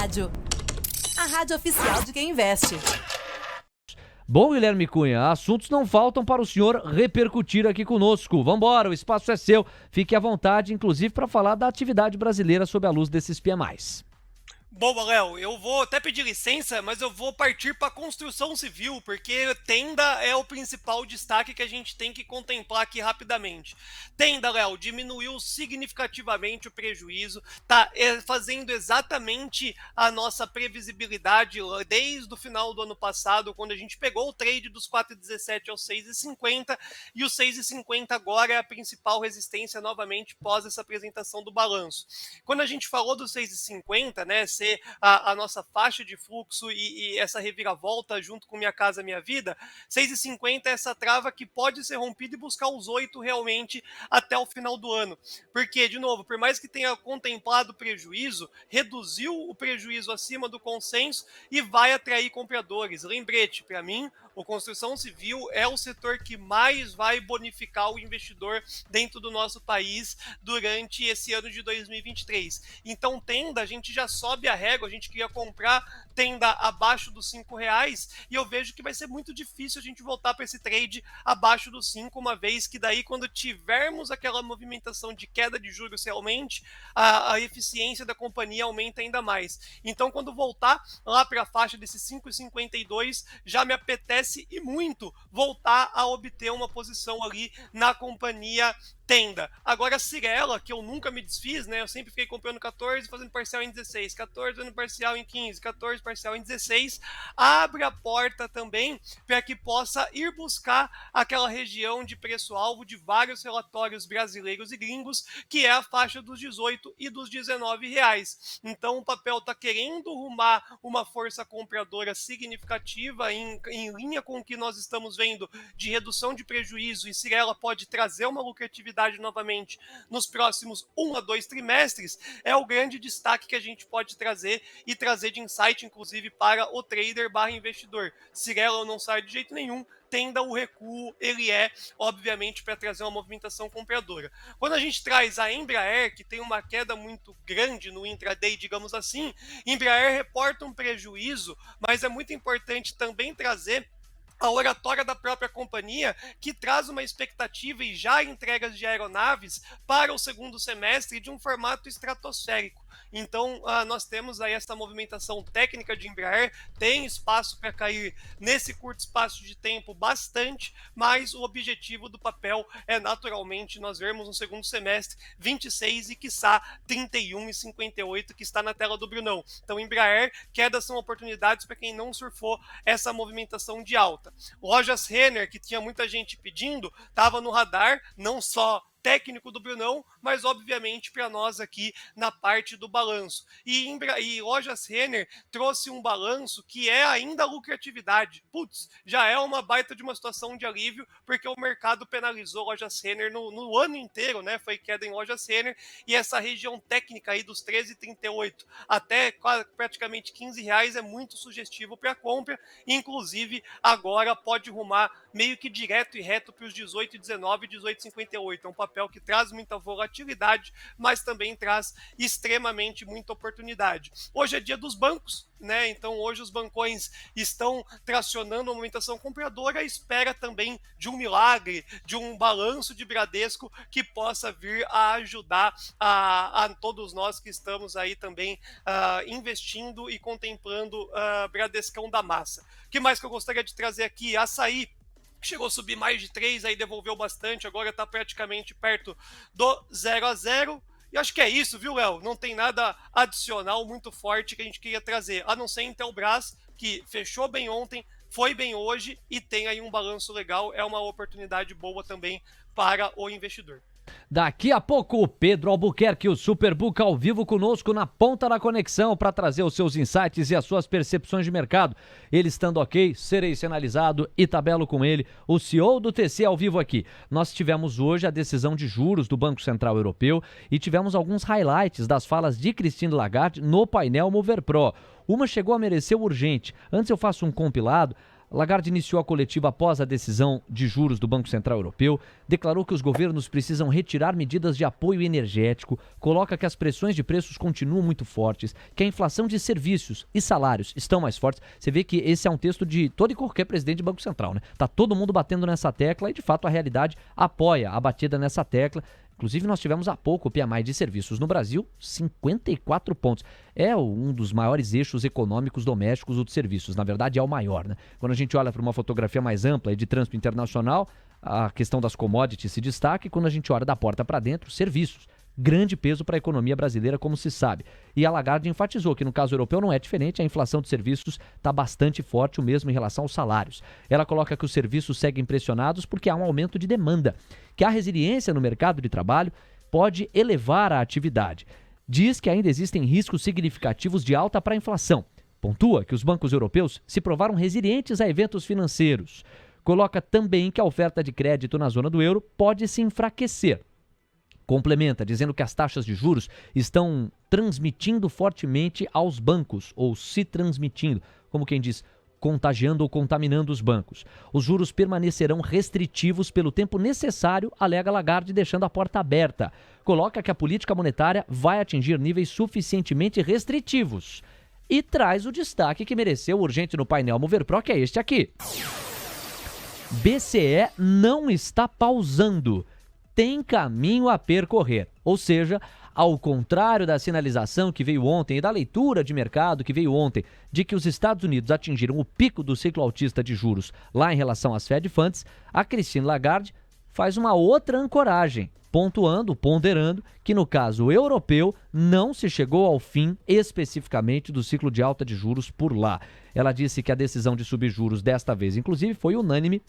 Rádio. A rádio oficial de quem investe. Bom, Guilherme Cunha, assuntos não faltam para o senhor repercutir aqui conosco. Vambora, o espaço é seu. Fique à vontade, inclusive, para falar da atividade brasileira sob a luz desses PMIs. Boa, Léo, eu vou até pedir licença, mas eu vou partir para a construção civil, porque tenda é o principal destaque que a gente tem que contemplar aqui rapidamente. Tenda, Léo, diminuiu significativamente o prejuízo, tá fazendo exatamente a nossa previsibilidade desde o final do ano passado, quando a gente pegou o trade dos 4,17 aos 6,50, e o 6,50 agora é a principal resistência novamente pós essa apresentação do balanço. Quando a gente falou do 6,50, né, ser a nossa faixa de fluxo e essa reviravolta junto com Minha Casa Minha Vida, 6,50 é essa trava que pode ser rompida e buscar os 8 realmente até o final do ano. Porque, de novo, por mais que tenha contemplado prejuízo, reduziu o prejuízo acima do consenso e vai atrair compradores. Lembrete, para mim, a construção civil é o setor que mais vai bonificar o investidor dentro do nosso país durante esse ano de 2023. Então, tenda, a gente já sobe a régua, a gente queria comprar tenda abaixo dos R$5 e eu vejo que vai ser muito difícil a gente voltar para esse trade abaixo dos 5, uma vez que daí quando tivermos aquela movimentação de queda de juros realmente, a eficiência da companhia aumenta ainda mais. Então, quando voltar lá para a faixa desses 5,52, já me apetece e muito voltar a obter uma posição ali na companhia tenda. Agora a Cyrela, que eu nunca me desfiz, né? Eu sempre fiquei comprando 14, fazendo parcial em 16, 14 fazendo parcial em 15, 14 parcial em 16, abre a porta também para que possa ir buscar aquela região de preço-alvo de vários relatórios brasileiros e gringos, que é a faixa dos 18 e dos R$19. Então o papel está querendo rumar uma força compradora significativa em linha com o que nós estamos vendo de redução de prejuízo, e Cyrela pode trazer uma lucratividade novamente nos próximos 1 a 2 trimestres, é o grande destaque que a gente pode trazer e trazer de insight, inclusive, para o trader / investidor. Cyrela não sai de jeito nenhum, tenda o recuo, ele é, obviamente, para trazer uma movimentação compradora. Quando a gente traz a Embraer, que tem uma queda muito grande no intraday, digamos assim, Embraer reporta um prejuízo, mas é muito importante também trazer a oratória da própria companhia, que traz uma expectativa e já entregas de aeronaves para o segundo semestre de um formato estratosférico. Então, nós temos aí essa movimentação técnica de Embraer, tem espaço para cair nesse curto espaço de tempo bastante, mas o objetivo do papel é naturalmente nós vermos no segundo semestre 26 e quiçá 31,58 que está na tela do Brunão. Então, Embraer, quedas são oportunidades para quem não surfou essa movimentação de alta. Lojas Renner, que tinha muita gente pedindo, estava no radar, não só técnico do Brunão, mas obviamente para nós aqui na parte do balanço. E Lojas Renner trouxe um balanço que é ainda lucratividade. Putz, já é uma baita de uma situação de alívio, porque o mercado penalizou Lojas Renner no ano inteiro, né? Foi queda em Lojas Renner, e essa região técnica aí dos 13,38 até praticamente R$15 é muito sugestivo para a compra, inclusive agora pode rumar meio que direto e reto para os 18,19 e 18,58. É um papel que traz muita volatilidade, mas também traz extremamente muita oportunidade. Hoje é dia dos bancos, né? Então hoje os bancões estão tracionando a movimentação compradora, espera também de um milagre, de um balanço de Bradesco que possa vir a ajudar a todos nós que estamos aí também investindo e contemplando Bradescão da massa. O que mais que eu gostaria de trazer aqui? Açaí chegou a subir mais de 3, aí devolveu bastante, agora está praticamente perto do 0-0. E acho que é isso, viu, Léo? Não tem nada adicional muito forte que a gente queria trazer, a não ser Intelbras, que fechou bem ontem, foi bem hoje e tem aí um balanço legal, é uma oportunidade boa também para o investidor. Daqui a pouco, o Pedro Albuquerque, o Superbook ao vivo conosco na ponta da conexão para trazer os seus insights e as suas percepções de mercado. Ele estando ok, serei sinalizado e tabelo com ele, o CEO do TC ao vivo aqui. Nós tivemos hoje a decisão de juros do Banco Central Europeu e tivemos alguns highlights das falas de Christine Lagarde no painel Mover Pro. Uma chegou a merecer o urgente. Antes eu faço um compilado. Lagarde iniciou a coletiva após a decisão de juros do Banco Central Europeu, declarou que os governos precisam retirar medidas de apoio energético, coloca que as pressões de preços continuam muito fortes, que a inflação de serviços e salários estão mais fortes. Você vê que esse é um texto de todo e qualquer presidente de Banco Central, né? Tá todo mundo batendo nessa tecla e, de fato, a realidade apoia a batida nessa tecla. Inclusive, nós tivemos há pouco o PMI de serviços no Brasil, 54 pontos. É um dos maiores eixos econômicos domésticos, o de serviços. Na verdade, é o maior, né? Quando a gente olha para uma fotografia mais ampla e de trânsito internacional, a questão das commodities se destaca. E quando a gente olha da porta para dentro, serviços. Grande peso para a economia brasileira, como se sabe. E a Lagarde enfatizou que no caso europeu não é diferente, a inflação de serviços está bastante forte, o mesmo em relação aos salários. Ela coloca que os serviços seguem pressionados porque há um aumento de demanda, que a resiliência no mercado de trabalho pode elevar a atividade. Diz que ainda existem riscos significativos de alta para a inflação. Pontua que os bancos europeus se provaram resilientes a eventos financeiros. Coloca também que a oferta de crédito na zona do euro pode se enfraquecer. Complementa, dizendo que as taxas de juros estão transmitindo fortemente aos bancos, ou se transmitindo, como quem diz, contagiando ou contaminando os bancos. Os juros permanecerão restritivos pelo tempo necessário, alega Lagarde, deixando a porta aberta. Coloca que a política monetária vai atingir níveis suficientemente restritivos. E traz o destaque que mereceu urgente no painel Mover Pro, que é este aqui. BCE não está pausando. Tem caminho a percorrer, ou seja, ao contrário da sinalização que veio ontem e da leitura de mercado que veio ontem de que os Estados Unidos atingiram o pico do ciclo altista de juros lá em relação às Fed Funds, a Christine Lagarde faz uma outra ancoragem, ponderando que no caso europeu não se chegou ao fim especificamente do ciclo de alta de juros por lá. Ela disse que a decisão de subir juros desta vez, inclusive, foi unânime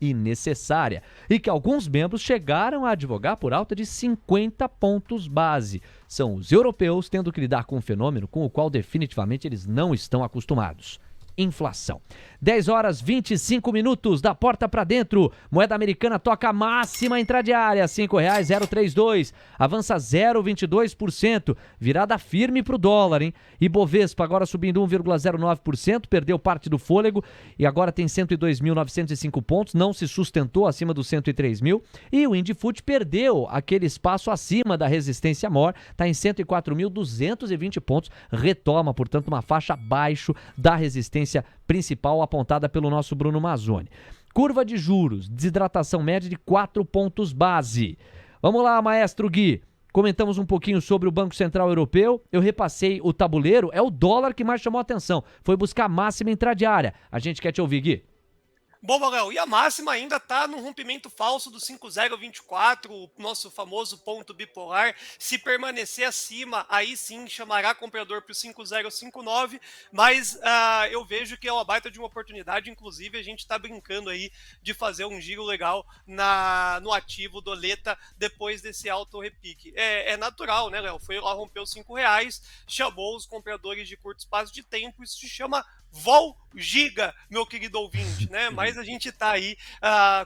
e necessária, e que alguns membros chegaram a advogar por alta de 50 pontos base. São os europeus tendo que lidar com um fenômeno com o qual definitivamente eles não estão acostumados. Inflação. 10 horas 25 minutos, da porta para dentro. Moeda americana toca a máxima intradiária, R$ 5,032. Avança 0,22%. Virada firme para o dólar, hein? Ibovespa agora subindo 1,09%, perdeu parte do fôlego e agora tem 102.905 pontos, não se sustentou acima dos 103 mil. E o Indifut perdeu aquele espaço acima da resistência maior, está em 104.220 pontos, retoma, portanto, uma faixa abaixo da resistência principal apontada pelo nosso Bruno Mazzoni. Curva de juros, desidratação média de 4 pontos base. Vamos lá, maestro Gui. Comentamos um pouquinho sobre o Banco Central Europeu. Eu repassei o tabuleiro, é o dólar que mais chamou a atenção. Foi buscar a máxima intradiária. A gente quer te ouvir, Gui. Bom, Léo, e a máxima ainda está no rompimento falso do 5024, o nosso famoso ponto bipolar. Se permanecer acima, aí sim chamará comprador para o 5059, mas eu vejo que é uma baita de uma oportunidade. Inclusive, a gente está brincando aí de fazer um giro legal no ativo do Leta depois desse alto repique. É natural, né, Léo? Foi lá, rompeu R$5, chamou os compradores de curto espaço de tempo, isso se chama vol giga, meu querido ouvinte, né? Mas a gente está aí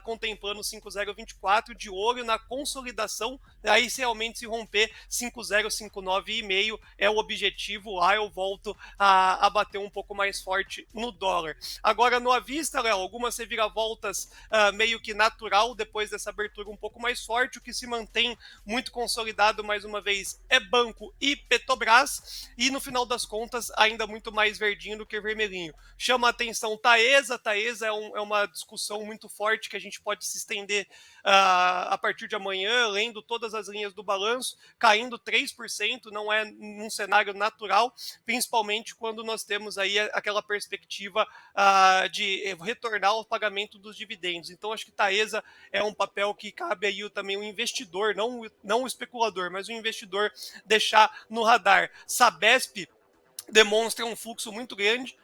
contemplando o 5024, de olho na consolidação. Aí, se realmente se romper 5059,5 é o objetivo, lá eu volto a bater um pouco mais forte no dólar. Agora, no à vista, Léo, algumas reviravoltas meio que natural depois dessa abertura um pouco mais forte. O que se mantém muito consolidado, mais uma vez, é banco e Petrobras, e no final das contas, ainda muito mais verdinho do que vermelhinho. Chama a atenção Taesa é uma discussão muito forte que a gente pode se estender a partir de amanhã, lendo todas as linhas do balanço, caindo 3%, não é num cenário natural, principalmente quando nós temos aí aquela perspectiva de retornar ao pagamento dos dividendos. Então, acho que Taesa é um papel que cabe aí também o investidor, não o especulador, mas o investidor deixar no radar. Sabesp demonstra um fluxo muito grande.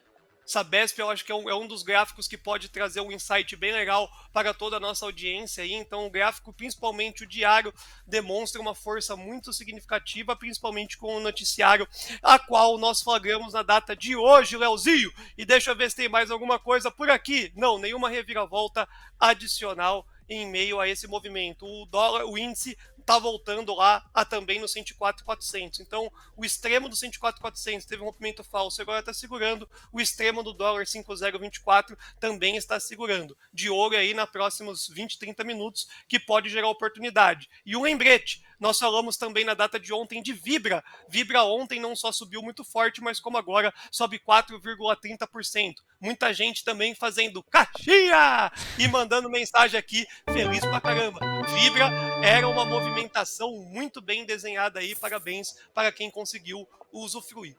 Sabesp, eu acho que é um dos gráficos que pode trazer um insight bem legal para toda a nossa audiência aí. Então, o gráfico, principalmente o diário, demonstra uma força muito significativa, principalmente com o noticiário, a qual nós flagramos na data de hoje, Leozinho. E deixa eu ver se tem mais alguma coisa por aqui. Não, nenhuma reviravolta adicional em meio a esse movimento. O índice tá voltando lá a também no 104.400. Então, o extremo do 104.400 teve um rompimento falso e agora está segurando. O extremo do dólar 5,024 também está segurando. De olho aí nos próximos 20, 30 minutos, que pode gerar oportunidade. E um lembrete, nós falamos também na data de ontem de Vibra. Vibra ontem não só subiu muito forte, mas como agora sobe 4,30%. Muita gente também fazendo caixinha e mandando mensagem aqui, feliz pra caramba. Vibra era uma movimentação muito bem desenhada aí, parabéns para quem conseguiu usufruir.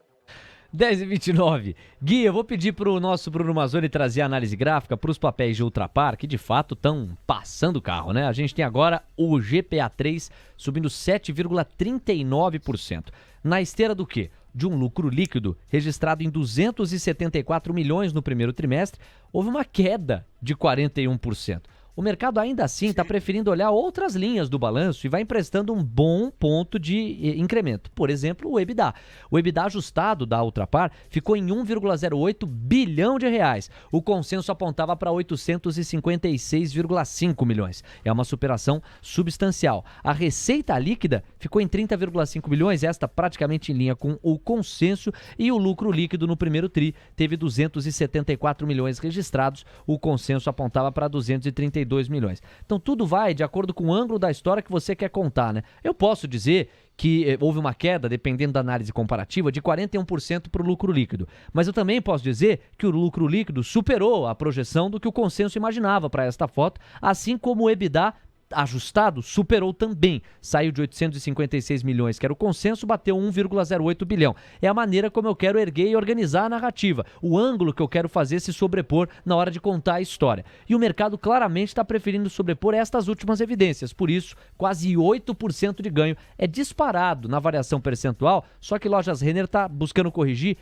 10h29. Gui, eu vou pedir pro nosso Bruno Mazzoni trazer a análise gráfica para os papéis de Ultrapar, que de fato estão passando o carro, né? A gente tem agora o GPA3 subindo 7,39%. Na esteira do quê? De um lucro líquido registrado em 274 milhões no primeiro trimestre, houve uma queda de 41%. O mercado ainda assim está preferindo olhar outras linhas do balanço e vai emprestando um bom ponto de incremento. Por exemplo, o EBITDA. O EBITDA ajustado da Ultrapar ficou em 1,08 bilhão de reais. O consenso apontava para 856,5 milhões. É uma superação substancial. A receita líquida ficou em 30,5 bilhões, esta praticamente em linha com o consenso, e o lucro líquido no primeiro tri teve 274 milhões registrados. O consenso apontava para 232 milhões. Então tudo vai de acordo com o ângulo da história que você quer contar, né? Eu posso dizer que houve uma queda, dependendo da análise comparativa, de 41% para o lucro líquido. Mas eu também posso dizer que o lucro líquido superou a projeção do que o consenso imaginava para esta foto, assim como o EBITDA ajustado superou também, saiu de 856 milhões, que era o consenso, bateu 1,08 bilhão. É a maneira como eu quero erguer e organizar a narrativa, o ângulo que eu quero fazer se sobrepor na hora de contar a história. E o mercado claramente está preferindo sobrepor estas últimas evidências, por isso, quase 8% de ganho. É disparado na variação percentual, só que Lojas Renner está buscando corrigir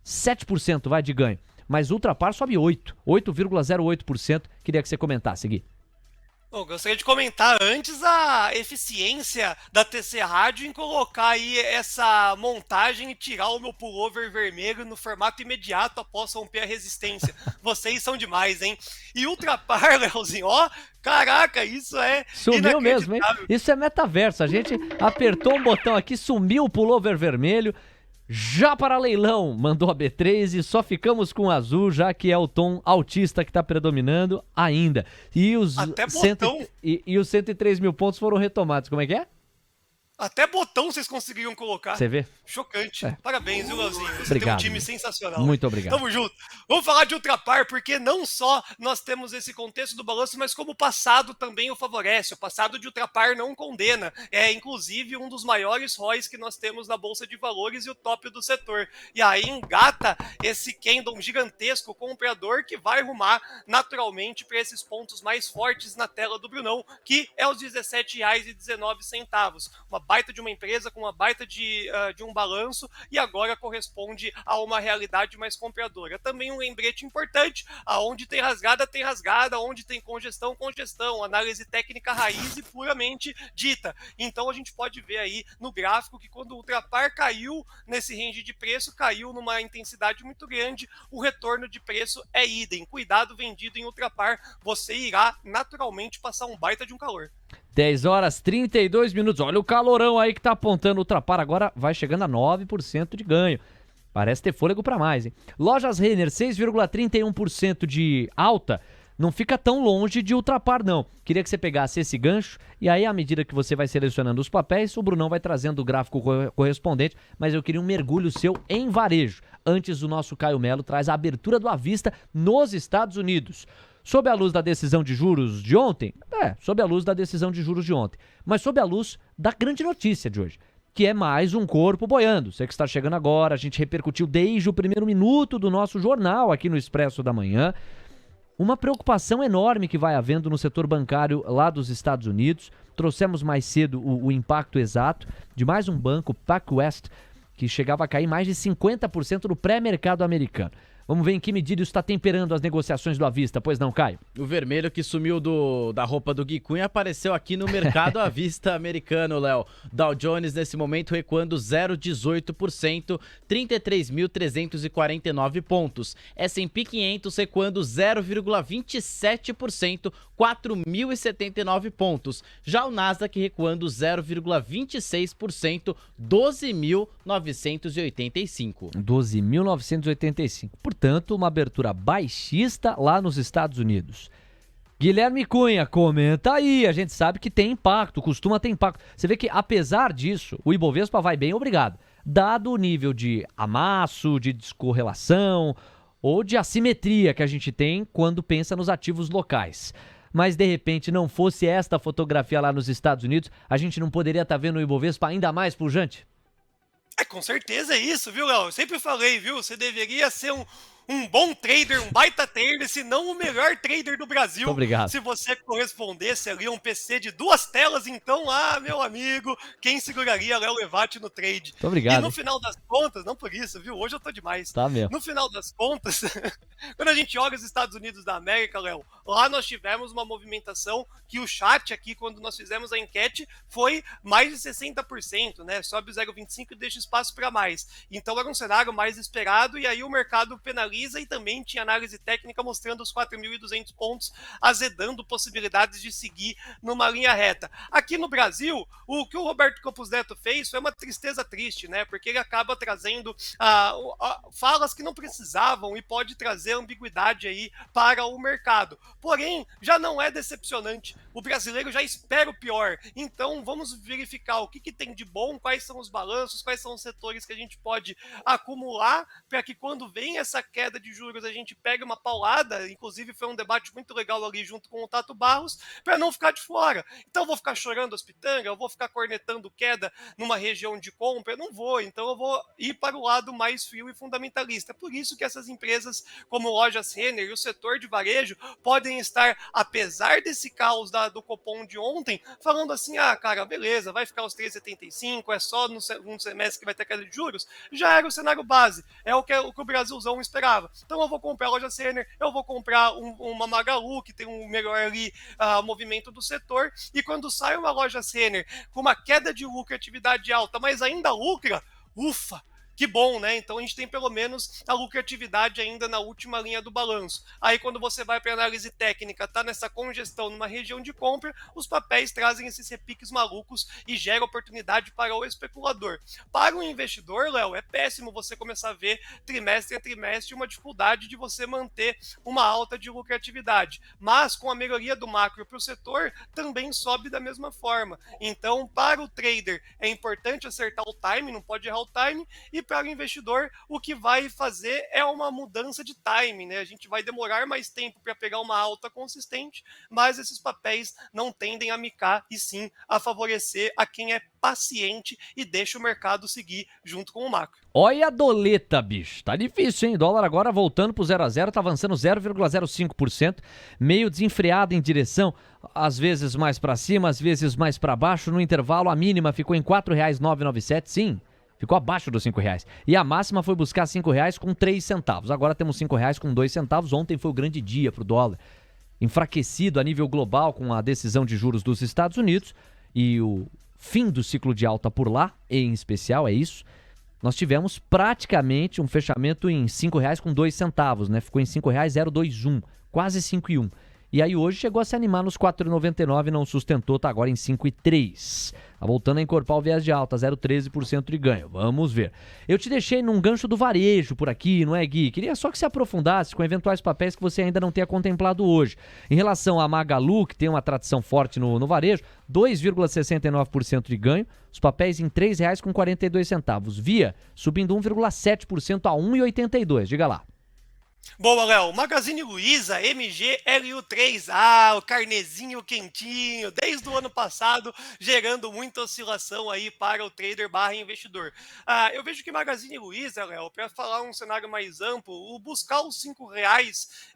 7% vai de ganho, mas Ultrapar sobe 8,08%. Queria que você comentasse, Gui. Bom, gostaria de comentar antes a eficiência da TC Rádio em colocar aí essa montagem e tirar o meu pullover vermelho no formato imediato após romper a resistência. Vocês são demais, hein? E Ultrapar, Leozinho, ó, caraca, isso é sumiu mesmo, hein? Isso é metaverso. A gente apertou um botão aqui, sumiu o pullover vermelho. Já para leilão, mandou a B3 e só ficamos com o azul, já que é o tom autista que está predominando ainda. E os, e os 103 mil pontos foram retomados. Como é que é? Até botão vocês conseguiram colocar. Você vê? Chocante. É. Parabéns, viu, Leozinho? Você obrigado, tem um time sensacional. Muito obrigado. Tamo junto. Vamos falar de Ultrapar, porque não só nós temos esse contexto do balanço, mas como o passado também o favorece. O passado de Ultrapar não condena. É, inclusive, um dos maiores ROIs que nós temos na Bolsa de Valores e o top do setor. E aí engata esse candle gigantesco comprador que vai rumar naturalmente para esses pontos mais fortes na tela do Brunão, que é os R$17,19. Uma baita de uma empresa com uma baita de um balanço e agora corresponde a uma realidade mais compradora. Também um lembrete importante, aonde tem rasgada, onde tem congestão, análise técnica raiz e puramente dita. Então a gente pode ver aí no gráfico que quando o Ultrapar caiu nesse range de preço, caiu numa intensidade muito grande, o retorno de preço é idem. Cuidado, vendido em Ultrapar, você irá naturalmente passar um baita de um calor. 10h32. Olha o calorão aí que tá apontando o Ultrapar. Agora vai chegando a 9% de ganho. Parece ter fôlego para mais, hein? Lojas Renner, 6,31% de alta. Não fica tão longe de Ultrapar, não. Queria que você pegasse esse gancho e aí, à medida que você vai selecionando os papéis, o Brunão vai trazendo o gráfico correspondente, mas eu queria um mergulho seu em varejo. Antes, o nosso Caio Melo traz a abertura do à vista nos Estados Unidos. Sob a luz da decisão de juros de ontem? Sob a luz da decisão de juros de ontem. Mas sob a luz da grande notícia de hoje, que é mais um corpo boiando. Você que está chegando agora, a gente repercutiu desde o primeiro minuto do nosso jornal aqui no Expresso da Manhã. Uma preocupação enorme que vai havendo no setor bancário lá dos Estados Unidos. Trouxemos mais cedo o impacto exato de mais um banco, PacWest, que chegava a cair mais de 50% no pré-mercado americano. Vamos ver em que medida isso está temperando as negociações do à vista, pois não, Caio? O vermelho que sumiu da roupa do Gui Cunha apareceu aqui no mercado à vista americano, Léo. Dow Jones nesse momento recuando 0,18%, 33.349 pontos. S&P 500 recuando 0,27%, 4.079 pontos. Já o Nasdaq recuando 0,26%, 12.985. 12.985. Portanto, uma abertura baixista lá nos Estados Unidos. Guilherme Cunha, comenta aí. A gente sabe que tem impacto, costuma ter impacto. Você vê que, apesar disso, o Ibovespa vai bem, obrigado. Dado o nível de amasso, de descorrelação ou de assimetria que a gente tem quando pensa nos ativos locais. Mas, de repente, não fosse esta fotografia lá nos Estados Unidos, a gente não poderia estar vendo o Ibovespa ainda mais pujante? Com certeza é isso, viu, Léo? Eu sempre falei, viu? Você deveria ser um bom trader, um baita trader, se não o melhor trader do Brasil. Muito obrigado. Se você correspondesse ali a um PC de 2 telas, então, meu amigo, quem seguraria Léo Levati no trade? Muito obrigado. E no final das contas, não por isso, viu? Hoje eu tô demais. Tá mesmo. No final das contas, quando a gente olha os Estados Unidos da América, Léo, lá nós tivemos uma movimentação que o chat aqui, quando nós fizemos a enquete, foi mais de 60%, né? Sobe 0,25 e deixa espaço para mais. Então era um cenário mais esperado e aí o mercado penaliza e também tinha análise técnica mostrando os 4.200 pontos, azedando possibilidades de seguir numa linha reta. Aqui no Brasil, o que o Roberto Campos Neto fez foi uma tristeza triste, né? Porque ele acaba trazendo falas que não precisavam e pode trazer ambiguidade aí para o mercado. Porém, já não é decepcionante. O brasileiro já espera o pior. Então, vamos verificar o que tem de bom, quais são os balanços, quais são os setores que a gente pode acumular para que quando vem essa queda de juros a gente pegue uma paulada. Inclusive, foi um debate muito legal ali junto com o Tato Barros, para não ficar de fora. Então, eu vou ficar chorando as pitangas, eu vou ficar cornetando queda numa região de compra? Eu não vou. Então, eu vou ir para o lado mais frio e fundamentalista. Por isso que essas empresas como Lojas Renner e o setor de varejo podem estar, apesar desse caos do Copom de ontem, falando assim, cara, beleza, vai ficar os 3,75, é só no segundo semestre que vai ter queda de juros. Já era o cenário base, é o que o Brasilzão esperava. Então eu vou comprar a Loja Renner, eu vou comprar uma Magalu, que tem um melhor ali movimento do setor, e quando sai uma Loja Renner com uma queda de lucratividade alta, mas ainda lucra, ufa! Que bom, né? Então a gente tem pelo menos a lucratividade ainda na última linha do balanço. Aí quando você vai para análise técnica, tá nessa congestão numa região de compra, os papéis trazem esses repiques malucos e gera oportunidade para o especulador. Para o investidor, Léo, é péssimo você começar a ver trimestre a trimestre uma dificuldade de você manter uma alta de lucratividade. Mas com a melhoria do macro para o setor, também sobe da mesma forma. Então, para o trader, é importante acertar o time, não pode errar o time, e para o investidor, o que vai fazer é uma mudança de timing, né? A gente vai demorar mais tempo para pegar uma alta consistente, mas esses papéis não tendem a micar e sim a favorecer a quem é paciente e deixa o mercado seguir junto com o macro. Olha a doleta, bicho. Tá difícil, hein? Dólar agora voltando pro 0 a 0, tá avançando 0,05%, meio desenfreado em direção, às vezes mais para cima, às vezes mais para baixo. No intervalo, a mínima ficou em R$ 4,997, sim. Ficou abaixo dos R$5. E a máxima foi buscar R$5 com 3 centavos. Agora temos R$5 com 2 centavos. Ontem foi o grande dia para o dólar. Enfraquecido a nível global com a decisão de juros dos Estados Unidos e o fim do ciclo de alta por lá, em especial, é isso. Nós tivemos praticamente um fechamento em R$5 com 2 centavos, né? Ficou em R$5,021, quase 5,1. E aí hoje chegou a se animar nos 4,99, não sustentou, tá agora em 5,3. Tá voltando a encorpar o viés de alta, 0,13% de ganho. Vamos ver. Eu te deixei num gancho do varejo por aqui, não é, Gui? Queria só que se aprofundasse com eventuais papéis que você ainda não tenha contemplado hoje. Em relação à Magalu, que tem uma tradição forte no varejo, 2,69% de ganho, os papéis em R$ 3,42. Via, subindo 1,7% a 1,82. Diga lá. Boa, Léo. Magazine Luiza, MGLU3. Ah, o carnezinho quentinho, desde o ano passado, gerando muita oscilação aí para o trader barra investidor. Eu vejo que Magazine Luiza, Léo, para falar um cenário mais amplo, o buscar os R$ 5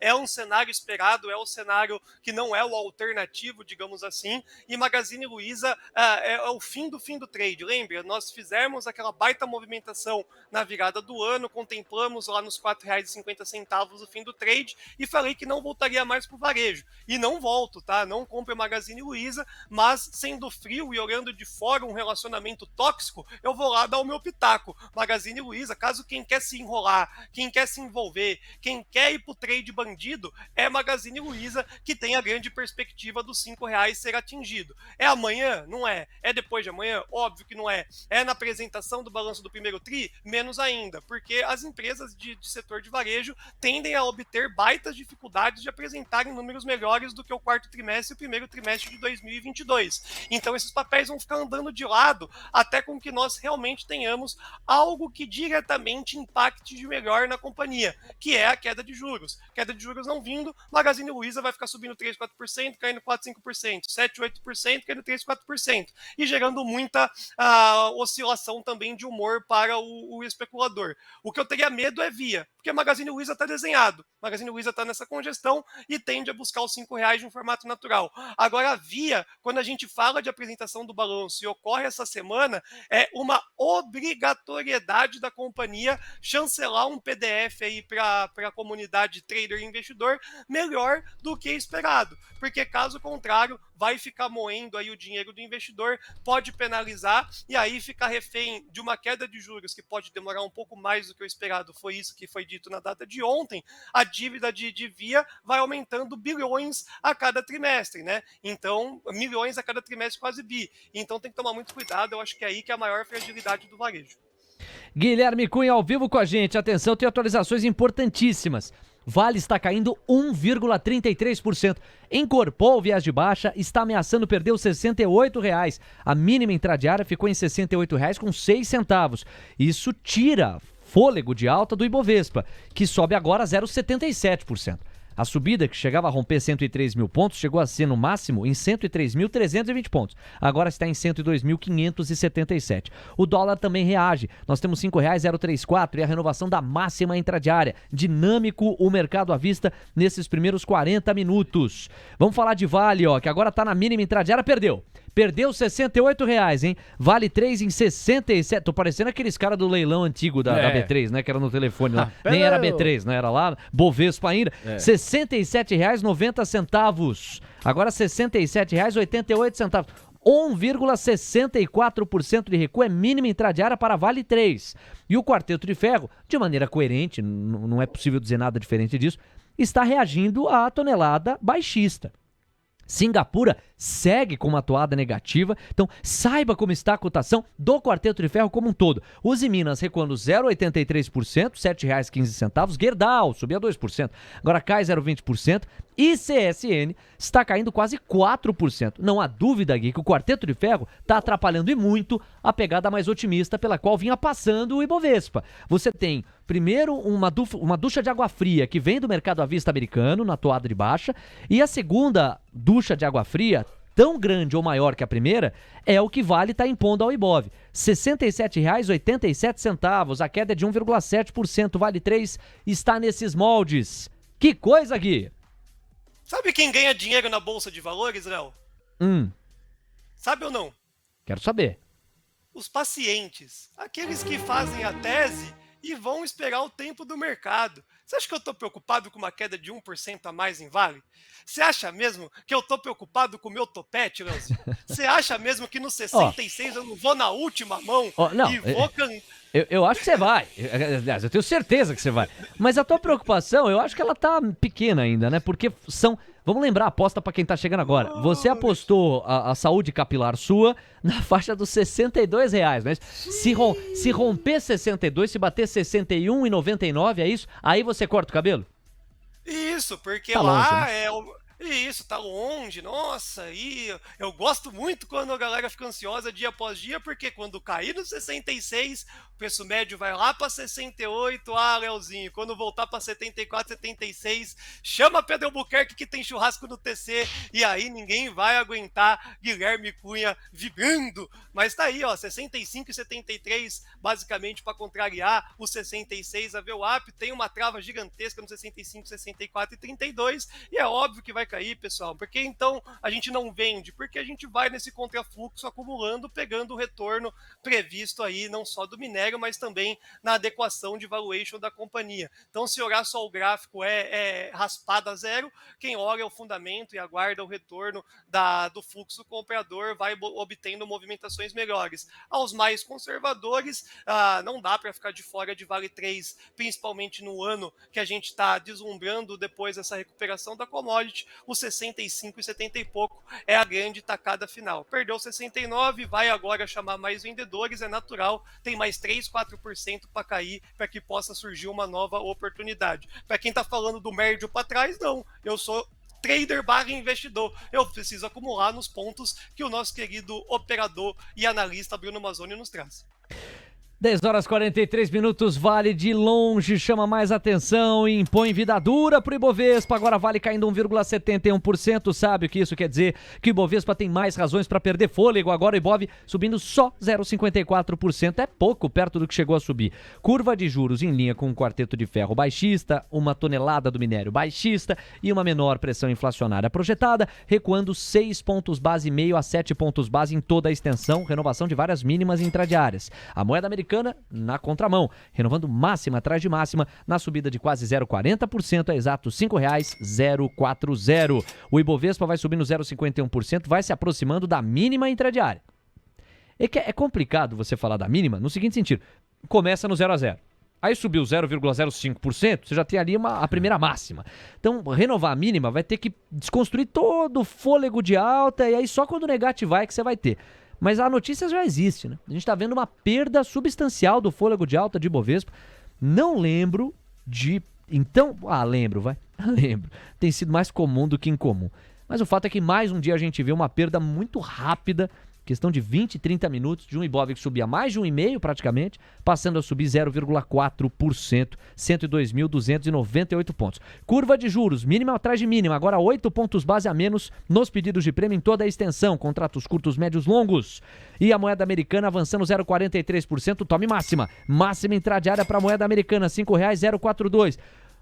é um cenário esperado, é um cenário que não é o alternativo, digamos assim, e Magazine Luiza é o fim do trade. Lembra, nós fizemos aquela baita movimentação na virada do ano, contemplamos lá nos R$ 4,50 o fim do trade e falei que não voltaria mais para o varejo. E não volto, tá? Não compre Magazine Luiza, mas sendo frio e olhando de fora um relacionamento tóxico, eu vou lá dar o meu pitaco. Magazine Luiza, caso quem quer se enrolar, quem quer se envolver, quem quer ir para o trade bandido, é Magazine Luiza que tem a grande perspectiva dos R$ 5 ser atingido. É amanhã? Não é. É depois de amanhã? Óbvio que não é. É na apresentação do balanço do primeiro tri? Menos ainda, porque as empresas de setor de varejo tendem a obter baitas dificuldades de apresentarem números melhores do que o quarto trimestre e o primeiro trimestre de 2022. Então esses papéis vão ficar andando de lado até com que nós realmente tenhamos algo que diretamente impacte de melhor na companhia, que é a queda de juros. Queda de juros não vindo, Magazine Luiza vai ficar subindo 3%, 4%, caindo 4%, 5%, 7%, 8%, caindo 3%, 4%, e gerando muita oscilação também de humor para o especulador. O que eu teria medo é Via, porque a Magazine Luiza está desenhado. Magazine Luiza está nessa congestão e tende a buscar os R$ 5 de um formato natural. Agora, a Via, quando a gente fala de apresentação do balanço e ocorre essa semana, é uma obrigatoriedade da companhia chancelar um PDF aí para a comunidade trader e investidor melhor do que esperado, porque caso contrário, vai ficar moendo aí o dinheiro do investidor, pode penalizar e aí ficar refém de uma queda de juros que pode demorar um pouco mais do que o esperado. Foi isso que foi dito na data de ontem. A dívida de Via vai aumentando bilhões a cada trimestre, né? Então, milhões a cada trimestre, quase bi. Então tem que tomar muito cuidado, eu acho que é aí que é a maior fragilidade do varejo. Guilherme Cunha ao vivo com a gente. Atenção, tem atualizações importantíssimas. Vale está caindo 1,33%. Encorpou o viés de baixa, está ameaçando perder os R$ 68. A mínima intradiária ficou em R$ 68,06. Isso tira fôlego de alta do Ibovespa, que sobe agora 0,77%. A subida, que chegava a romper 103 mil pontos, chegou a ser no máximo em 103.320 pontos. Agora está em 102.577. O dólar também reage. Nós temos R$ 5,034 e a renovação da máxima intradiária. Dinâmico o mercado à vista nesses primeiros 40 minutos. Vamos falar de Vale, ó, que agora está na mínima intradiária, perdeu. Perdeu R$ 68, hein? Vale 3 em 67. Tô parecendo aqueles caras do leilão antigo da B3, né? Que era no telefone lá. Nem era B3, né? Era lá, Bovespa ainda. R$ 67,90. Agora R$ 67,88. 1,64% de recuo é mínima intradiária para Vale 3. E o Quarteto de Ferro, de maneira coerente, não é possível dizer nada diferente disso, está reagindo à tonelada baixista. Singapura segue com uma toada negativa, então saiba como está a cotação do Quarteto de Ferro como um todo. Uzi Minas recuando 0,83%, R$ 7,15. Gerdau subia 2%, agora cai 0,20%. E CSN está caindo quase 4%. Não há dúvida, Gui, que o Quarteto de Ferro está atrapalhando e muito a pegada mais otimista pela qual vinha passando o Ibovespa. Você tem, primeiro, uma ducha de água fria que vem do mercado à vista americano, na toada de baixa, e a segunda ducha de água fria, tão grande ou maior que a primeira, é o que Vale está impondo ao Ibov. R$ 67,87, a queda é de 1,7%. Vale 3 está nesses moldes. Que coisa, Gui! Sabe quem ganha dinheiro na Bolsa de Valores, Léo? Sabe ou não? Quero saber. Os pacientes. Aqueles que fazem a tese e vão esperar o tempo do mercado. Você acha que eu estou preocupado com uma queda de 1% a mais em Vale? Você acha mesmo que eu estou preocupado com o meu topete, Leozinho? Você acha mesmo que no 66 eu não vou na última mão e vou Eu acho que você vai. Aliás, eu tenho certeza que você vai. Mas a tua preocupação, eu acho que ela tá pequena ainda, né? Porque são... Vamos lembrar a aposta pra quem tá chegando agora. Você apostou a saúde capilar sua na faixa dos R$ 62, né? Se romper 62, se bater 61,99, é isso? Aí você corta o cabelo? Isso, porque tá lá longe, né? Isso, tá longe, nossa, e eu gosto muito quando a galera fica ansiosa dia após dia, porque quando cair no 66, o preço médio vai lá para 68, Leozinho, quando voltar para 74, 76, chama Pedro Albuquerque que tem churrasco no TC, e aí ninguém vai aguentar Guilherme Cunha vibrando, mas tá aí, ó, 65 e 73, basicamente para contrariar o 66, a VWAP, tem uma trava gigantesca no 65, 64 e 32, e é óbvio que vai cair, pessoal. Porque então a gente não vende? Porque a gente vai nesse contrafluxo acumulando, pegando o retorno previsto aí, não só do minério, mas também na adequação de valuation da companhia. Então, se olhar só o gráfico é raspado a zero, quem olha o fundamento e aguarda o retorno do fluxo comprador vai obtendo movimentações melhores. Aos mais conservadores, não dá para ficar de fora de Vale 3, principalmente no ano que a gente está deslumbrando depois dessa recuperação da commodity. O 65 e 70 e pouco é a grande tacada final. Perdeu 69, vai agora chamar mais vendedores, é natural, tem mais 3, 4% para cair para que possa surgir uma nova oportunidade. Para quem está falando do médio para trás, não, eu sou trader / investidor, eu preciso acumular nos pontos que o nosso querido operador e analista Bruno Mazzoni nos traz. 10 horas 43 minutos, Vale de longe chama mais atenção e impõe vida dura pro Ibovespa, agora Vale caindo 1,71%, sabe o que isso quer dizer? Que o Ibovespa tem mais razões para perder fôlego, agora o Ibov subindo só 0,54%, é pouco perto do que chegou a subir. Curva de juros em linha com um quarteto de ferro baixista, uma tonelada do minério baixista e uma menor pressão inflacionária projetada, recuando 6 pontos base e meio a 7 pontos base em toda a extensão, renovação de várias mínimas intradiárias. A moeda americana na contramão, renovando máxima atrás de máxima, na subida de quase 0,40%, a exatos R$ 5,040. O Ibovespa vai subindo 0,51%, vai se aproximando da mínima intradiária. É complicado você falar da mínima no seguinte sentido, começa no 0 a 0. Aí subiu 0,05%, você já tem ali a primeira máxima. Então, renovar a mínima vai ter que desconstruir todo o fôlego de alta, e aí só quando negativar é que você vai ter. Mas a notícia já existe, né? A gente está vendo uma perda substancial do fôlego de alta de Ibovespa. Não lembro de... Então... lembro, vai. Lembro. Tem sido mais comum do que incomum. Mas o fato é que mais um dia a gente vê uma perda muito rápida, questão de 20, 30 minutos, de um Ibov que subia mais de 1,5% praticamente, passando a subir 0,4%, 102.298 pontos. Curva de juros, mínima atrás de mínima, agora 8 pontos base a menos nos pedidos de prêmio em toda a extensão, contratos curtos, médios, longos. E a moeda americana avançando 0,43%, tome máxima. Máxima intradiária para a moeda americana, R$ 5,042.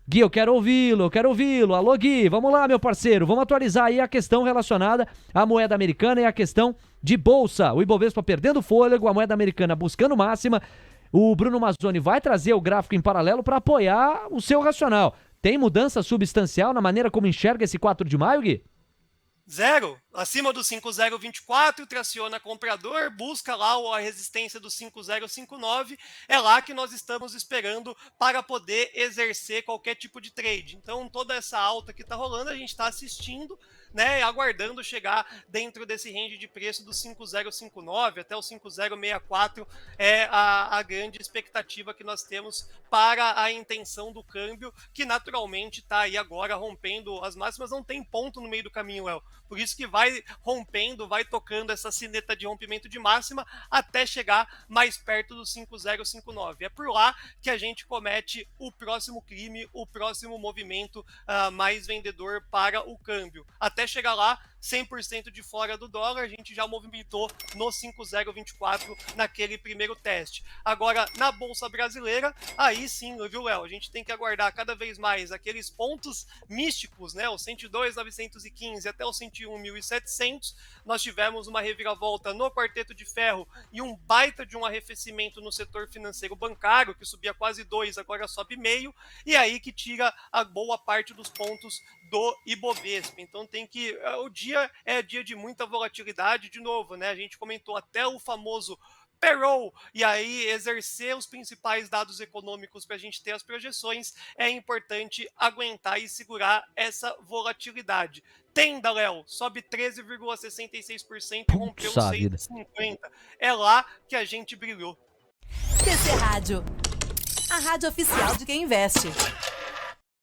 Gui, eu quero ouvi-lo. Alô, Gui, vamos lá, meu parceiro, vamos atualizar aí a questão relacionada à moeda americana e a questão de bolsa. O Ibovespa perdendo fôlego, a moeda americana buscando máxima. O Bruno Mazzoni vai trazer o gráfico em paralelo para apoiar o seu racional. Tem mudança substancial na maneira como enxerga esse 4 de maio, Gui? Zero, acima do 5,024, traciona comprador, busca lá a resistência do 5,059, é lá que nós estamos esperando para poder exercer qualquer tipo de trade. Então, toda essa alta que está rolando, a gente está assistindo, né, aguardando chegar dentro desse range de preço do 5,059 até o 5,064 é a grande expectativa que nós temos para a intenção do câmbio, que naturalmente está aí agora rompendo as máximas, não tem ponto no meio do caminho, Léo. Por isso que vai rompendo, vai tocando essa sineta de rompimento de máxima até chegar mais perto do 5,059. É por lá que a gente comete o próximo crime, o próximo movimento mais vendedor para o câmbio. Até chegar lá, 100% de fora do dólar, a gente já movimentou no 5,024 naquele primeiro teste. Agora, na Bolsa Brasileira, aí sim, viu, Léo? A gente tem que aguardar cada vez mais aqueles pontos místicos, né? O 102.915 até o 101.700. Nós tivemos uma reviravolta no quarteto de ferro e um baita de um arrefecimento no setor financeiro bancário, que subia quase 2, agora sobe meio, e aí que tira a boa parte dos pontos do Ibovespa. Então tem que... O dia é dia de muita volatilidade, de novo, né? A gente comentou até o famoso payroll, e aí exercer os principais dados econômicos para a gente ter as projeções, é importante aguentar e segurar essa volatilidade. Tenda, Léo, sobe 13,66%, rompeu 6,50. É lá que a gente brilhou. TC Rádio, a rádio oficial de quem investe.